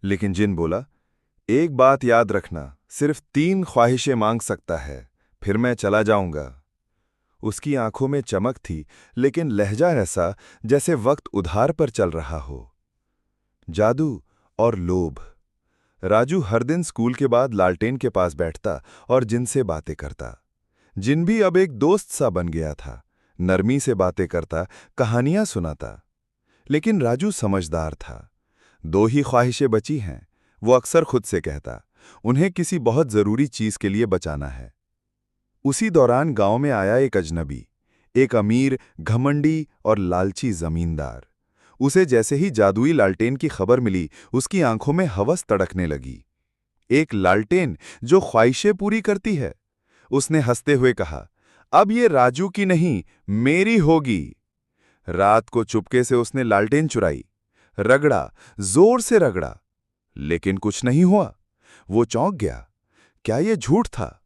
लेकिन जिन बोला, एक बात याद रखना, सिर्फ 3 ख्वाहिशें मांग सकता है, फिर मैं चला जाऊंगा। उसकी आंखों में चमक थी, लेकिन लहजा ऐसा जैसे वक्त उधार पर चल रहा हो। जादू और लोभ। राजू हर दिन स्कूल के बाद लालटेन के पास बैठता और जिन से बातें करता। जिन भी अब एक दोस्त सा बन गया था, नरमी से बातें करता, कहानियां सुनाता। लेकिन राजू समझदार था। 2 ही ख्वाहिशें बची हैं, वो अक्सर खुद से कहता। उन्हें किसी बहुत जरूरी चीज के लिए बचाना है। उसी दौरान गांव में आया एक अजनबी, एक अमीर, घमंडी और लालची जमींदार। उसे जैसे ही जादुई लालटेन की खबर मिली, उसकी आंखों में हवस तड़कने लगी। एक लालटेन जो ख्वाहिशें पूरी करती है। उसने हंसते हुए कहा, अब ये राजू की नहीं, मेरी होगी। रात को चुपके से उसने लालटेन चुराई, रगड़ा, जोर से रगड़ा, लेकिन कुछ नहीं हुआ। वो चौंक गया। क्या ये झूठ था?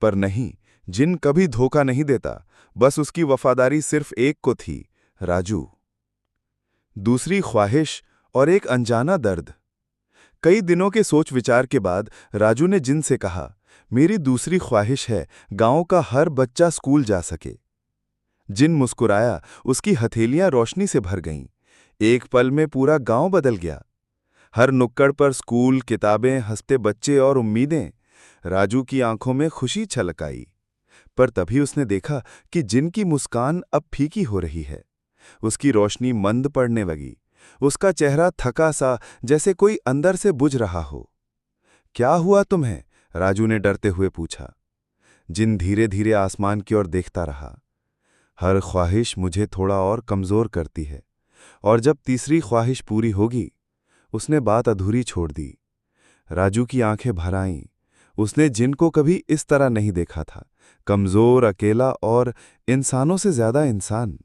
पर नहीं, जिन कभी धोखा नहीं देता, बस उसकी वफादारी सिर्फ एक को थी, राजू। दूसरी ख्वाहिश और एक अनजाना दर्द। कई दिनों के सोच विचार के बाद राजू ने जिन से कहा, मेरी दूसरी ख्वाहिश है गांव का हर बच्चा स्कूल जा सके। जिन मुस्कुराया, उसकी हथेलियां रोशनी से भर गईं। एक पल में पूरा गांव बदल गया। हर नुक्कड़ पर स्कूल, किताबें, हंसते बच्चे और उम्मीदें। राजू की आंखों में खुशी छलक आई। पर तभी उसने देखा कि जिन की मुस्कान अब फीकी हो रही है। उसकी रोशनी मंद पड़ने लगी। उसका चेहरा थका सा, जैसे कोई अंदर से बुझ रहा हो। क्या हुआ तुम्हें? राजू ने डरते हुए पूछा। जिन धीरे धीरे आसमान की ओर देखता रहा। हर ख्वाहिश मुझे थोड़ा और कमजोर करती है, और जब तीसरी ख्वाहिश पूरी होगी। उसने बात अधूरी छोड़ दी। राजू की आंखें भर आईं। उसने जिन को कभी इस तरह नहीं देखा था, कमजोर, अकेला और इंसानों से ज्यादा इंसान।